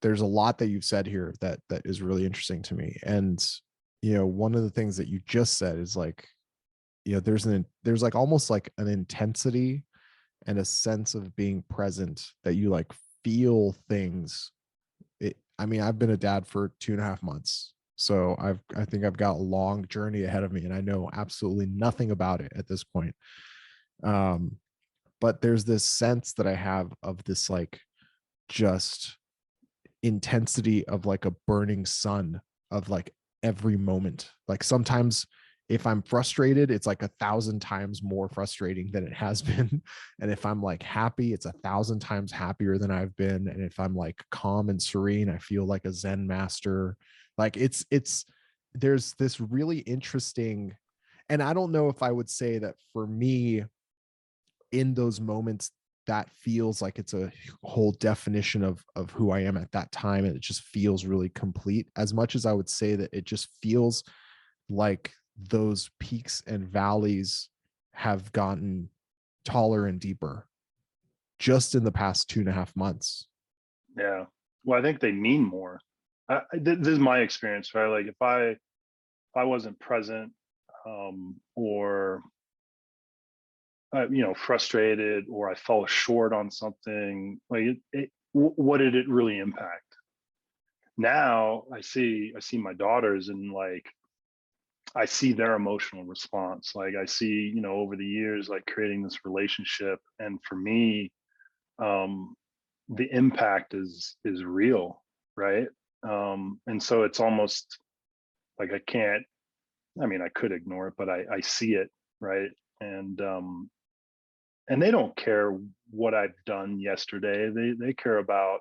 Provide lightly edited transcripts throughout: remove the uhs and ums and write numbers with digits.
there's a lot that you've said here that is really interesting to me. And, one of the things that you just said is like, there's like almost like an intensity and a sense of being present that you like feel things. I mean, I've been a dad for 2.5 months. So I think I've got a long journey ahead of me and I know absolutely nothing about it at this point. Um, but there's this sense that I have of this like just intensity of like a burning sun of like every moment. Like sometimes if I'm frustrated, it's like 1,000 times more frustrating than it has been. And if I'm like happy, it's 1,000 times happier than I've been. And if I'm like calm and serene, I feel like a Zen master. Like there's this really interesting, and I don't know if I would say that for me in those moments, that feels like it's a whole definition of who I am at that time. And it just feels really complete, as much as I would say that it just feels like those peaks and valleys have gotten taller and deeper just in the past 2.5 months. Yeah. Well, I think they mean more. This is my experience, right? Like if I wasn't present, or frustrated, or I fell short on something, like what did it really impact? Now I see my daughters, and like I see their emotional response. Like I see, over the years, like creating this relationship, and for me, um, the impact is real, right? And so it's almost like I can't. I mean, I could ignore it, but I see it, right? And they don't care what I've done yesterday. They care about,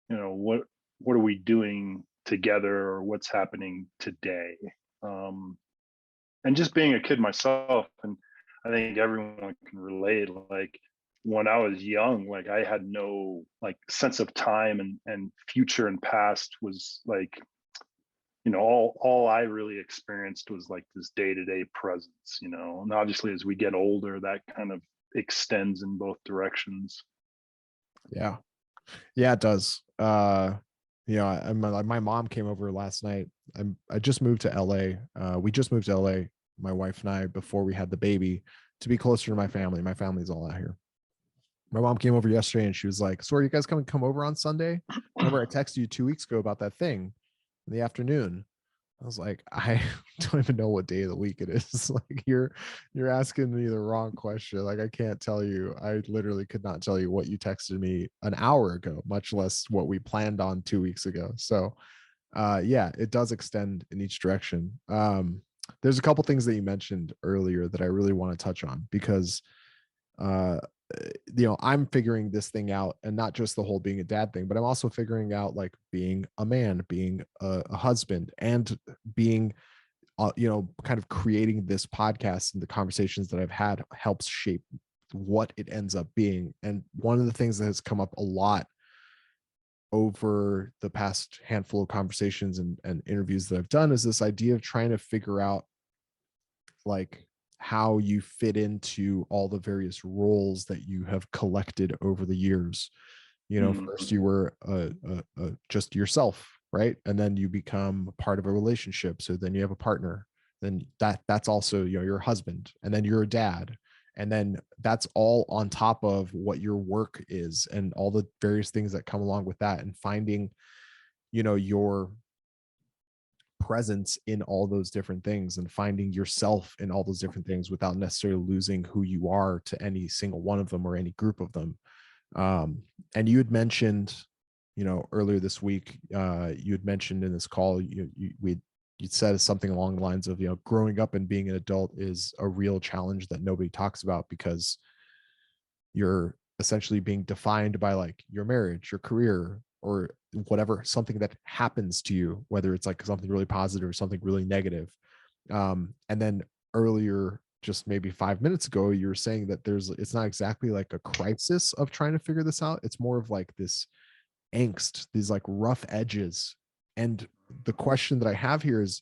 what are we doing together, or what's happening today. Um, and just being a kid myself, and I think everyone can relate. Like when I was young, like I had no like sense of time, and future and past was like, all I really experienced was like this day-to-day presence, and obviously as we get older, that kind of extends in both directions. Yeah. Yeah, it does. My mom came over last night. I just moved to LA. We just moved to LA, my wife and I, before we had the baby, to be closer to my family. My family's all out here. My mom came over yesterday and she was like, "So are you guys come over on Sunday? Remember I texted you 2 weeks ago about that thing in the afternoon." I was like, I don't even know what day of the week it is. Like you're asking me the wrong question. Like I can't tell you. I literally could not tell you what you texted me an hour ago, much less what we planned on 2 weeks ago. So yeah, it does extend in each direction. There's a couple things that you mentioned earlier that I really want to touch on because uh I'm figuring this thing out, and not just the whole being a dad thing, but I'm also figuring out like being a man, being a husband, and being kind of creating this podcast, and the conversations that I've had helps shape what it ends up being. And one of the things that has come up a lot over the past handful of conversations and interviews that I've done is this idea of trying to figure out like how you fit into all the various roles that you have collected over the years. Mm. First you were just yourself, right? And then you become part of a relationship. So then you have a partner. Then that's also, your husband. And then you're a dad. And then that's all on top of what your work is and all the various things that come along with that, and finding, your presence in all those different things and finding yourself in all those different things without necessarily losing who you are to any single one of them or any group of them. And you had mentioned, earlier this week, you had mentioned in this call, you said something along the lines of, growing up and being an adult is a real challenge that nobody talks about because you're essentially being defined by like your marriage, your career, or whatever, something that happens to you, whether it's like something really positive or something really negative. And then earlier, just maybe 5 minutes ago, you were saying that it's not exactly like a crisis of trying to figure this out. It's more of like this angst, these like rough edges. And the question that I have here is,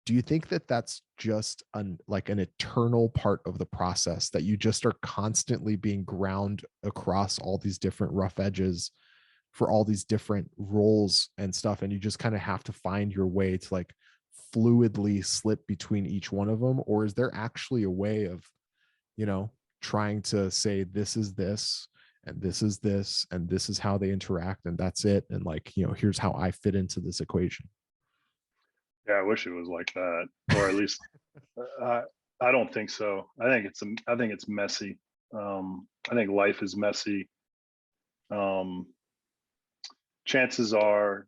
do you think that that's just like an eternal part of the process, that you just are constantly being ground across all these different rough edges for all these different roles and stuff, and you just kind of have to find your way to like fluidly slip between each one of them? Or is there actually a way of, you know, trying to say this is this and this is this and this is how they interact and that's it, and like, you know, here's how I fit into this equation? Yeah, I wish it was like that, or at least uh, I don't think so. I think it's messy. I think life is messy. Um, Chances are,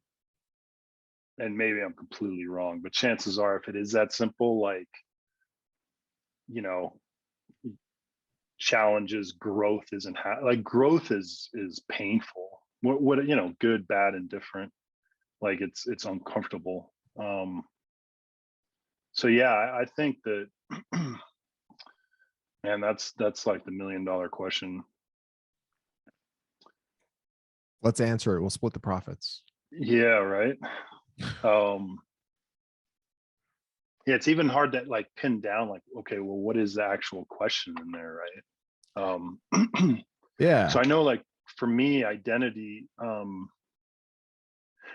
and maybe I'm completely wrong, but chances are, if it is that simple, like, you know, challenges, growth isn't like growth is painful. What you know, good, bad, and different. Like it's uncomfortable. So yeah, I think that, man, that's like the $1 million question. Let's answer it. We'll split the profits. Yeah, right. Um, yeah, it's even hard to like pin down, like, okay, well, what is the actual question in there, right? Yeah. So I know, like, for me, identity.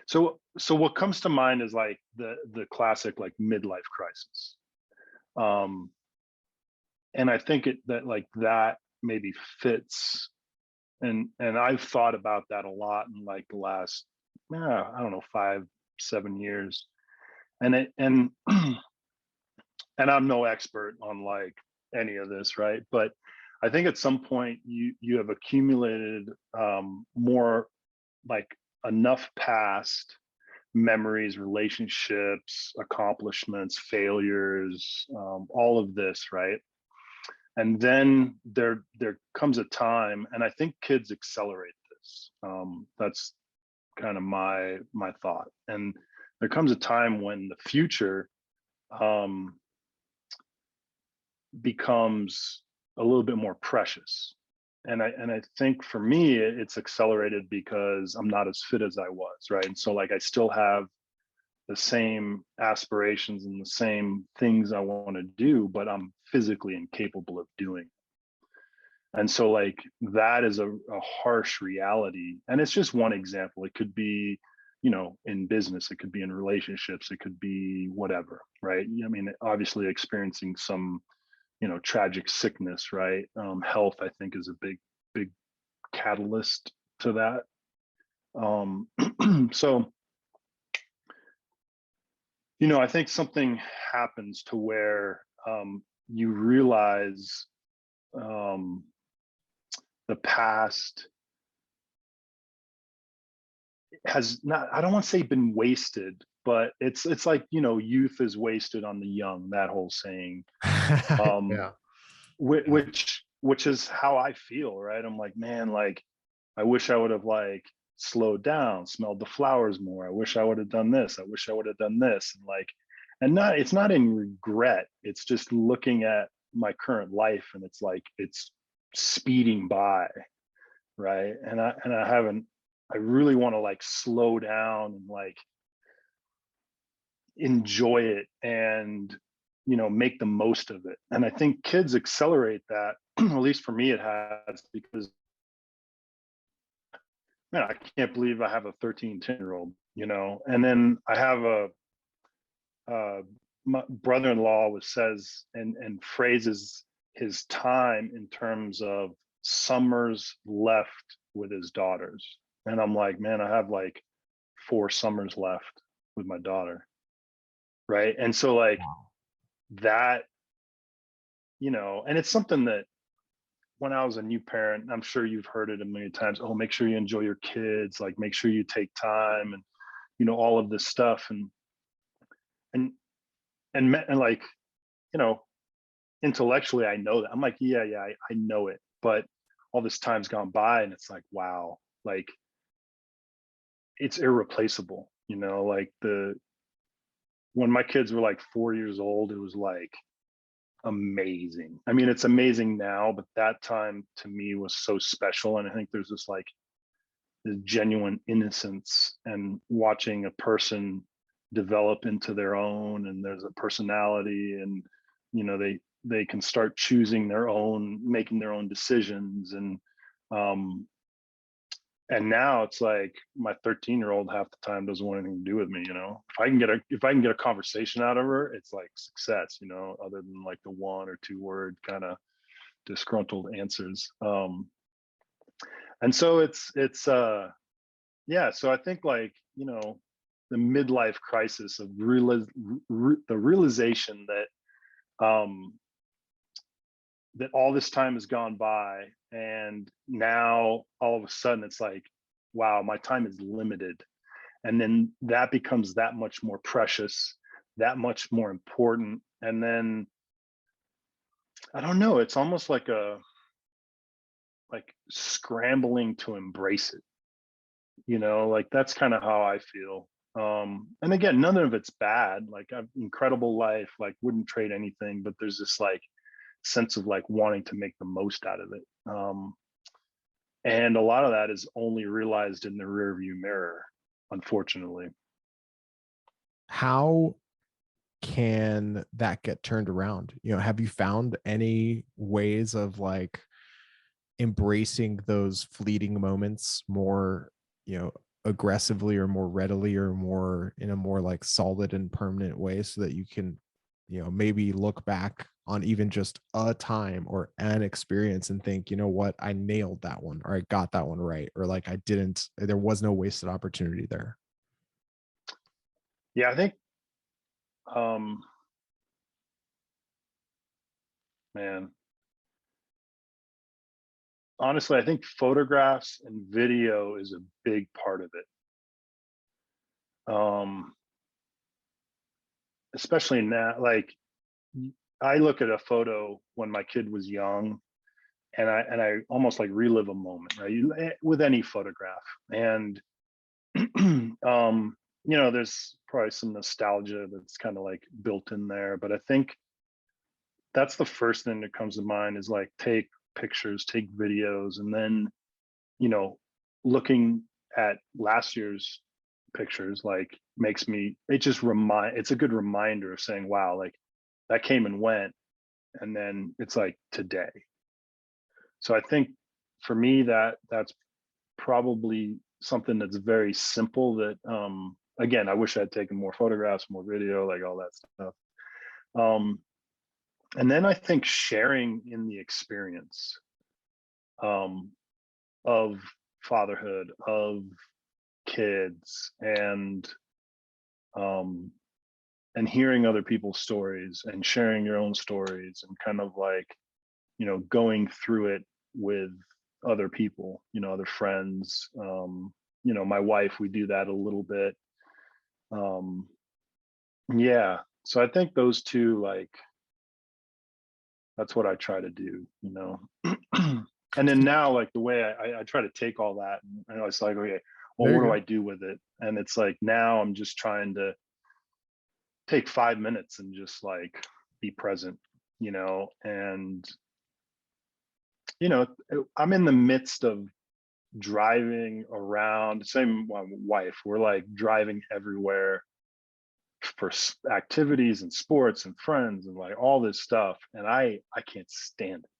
So what comes to mind is like the classic like midlife crisis. Um, and I think that like that maybe fits, and I've thought about that a lot in like the last, I don't know, 5, 7 years, and it and I'm no expert on like any of this, right? But I think at some point you have accumulated more, like, enough past memories, relationships, accomplishments, failures, all of this, right? And then there comes a time, and I think kids accelerate this. That's kind of my thought. And there comes a time when the future um, becomes a little bit more precious. And I think for me it's accelerated because I'm not as fit as I was, right? And so like I still have the same aspirations and the same things I want to do, but I'm physically incapable of doing. And so like that is a harsh reality. And it's just one example. It could be, you know, in business, it could be in relationships, it could be whatever, right? I mean, obviously experiencing some, you know, tragic sickness, right? Health, I think, is a big catalyst to that. So, you know, I think something happens to where you realize um, the past has not, I don't want to say been wasted, but it's like, you know, youth is wasted on the young, that whole saying. Um, Yeah. Yeah. which is how I feel, right? I'm like, man, like I wish I would have like slowed down, smelled the flowers more. I wish I would have done this. I wish I would have done this. And like, and not, it's not in regret. It's just looking at my current life and it's like it's speeding by, right? And I haven't, I really want to like slow down and like enjoy it and, you know, make the most of it. And I think kids accelerate that, at least for me it has, because, man, I can't believe I have a 13, 10 year old, you know. And then I have uh my brother-in-law was says and phrases his time in terms of summers left with his daughters. And I'm like, man, I have like 4 summers left with my daughter, right? And so like Wow. that, you know, and it's something that when I was a new parent, I'm sure you've heard it a million times. Oh, make sure you enjoy your kids, like make sure you take time, and, you know, all of this stuff. And and like, you know, intellectually I know that. I'm like, yeah, I know it. But all this time's gone by and it's like, wow, like it's irreplaceable, you know, like the when my kids were like 4 years old, it was like amazing. I mean, it's amazing now, but that time to me was so special. And I think there's this like this genuine innocence and watching a person develop into their own, and there's a personality, and, you know, they can start choosing their own, making their own decisions. And um And now it's like my 13-year-old half the time doesn't want anything to do with me. If I can get a conversation out of her, it's like success, other than like the 1 or 2 word kind of disgruntled answers. And so yeah, so I think like, the midlife crisis of the realization um that all this time has gone by, and now all of a sudden it's like, wow, my time is limited. And then that becomes that much more precious, that much more important. And then I don't know, it's almost like scrambling to embrace it, like that's kind of how I feel. And again, none of it's bad. Like, I've incredible life, like wouldn't trade anything, but there's this like sense of like wanting to make the most out of it. And a lot of that is only realized in the rearview mirror, unfortunately. How can that get turned around? Have you found any ways of like embracing those fleeting moments more, aggressively or more readily or more in a more like solid and permanent way, so that you can, maybe look back on even just a time or an experience and think, you know what, I nailed that one, or I got that one right, or like there was no wasted opportunity there? Yeah, I think, man, honestly, I think photographs and video is a big part of it. Especially now, like, I look at a photo when my kid was young, and I almost like relive a moment, right? With any photograph. And there's probably some nostalgia that's kind of like built in there, but I think that's the first thing that comes to mind is like, take pictures, take videos, and then, you know, looking at last year's pictures, like, it's a good reminder of saying, wow, like that came and went. And then it's like today. So I think for me, that's probably something that's very simple that, again, I wish I'd taken more photographs, more video, like all that stuff. And then I think sharing in the experience, um, of fatherhood, of kids, um, and hearing other people's stories and sharing your own stories, and kind of like, going through it with other people, other friends. My wife, we do that a little bit. Um, yeah. So I think those two, like, that's what I try to do. And then now, like, the way I try to take all that, and it's like, okay, well, There you what do go. I do with it? And it's like, now I'm just trying to take 5 minutes and just like be present, and I'm in the midst of driving around. Same, my wife, we're like driving everywhere for activities and sports and friends and like all this stuff, and I can't stand it.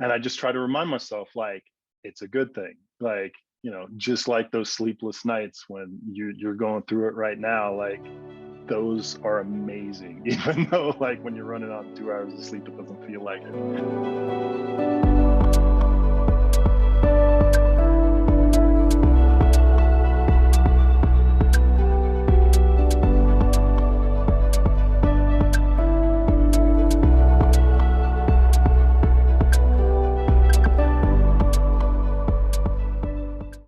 And I just try to remind myself, like, it's a good thing, like, just like those sleepless nights when you're going through it right now, like, those are amazing. Even though, like, when you're running on 2 hours of sleep, it doesn't feel like it.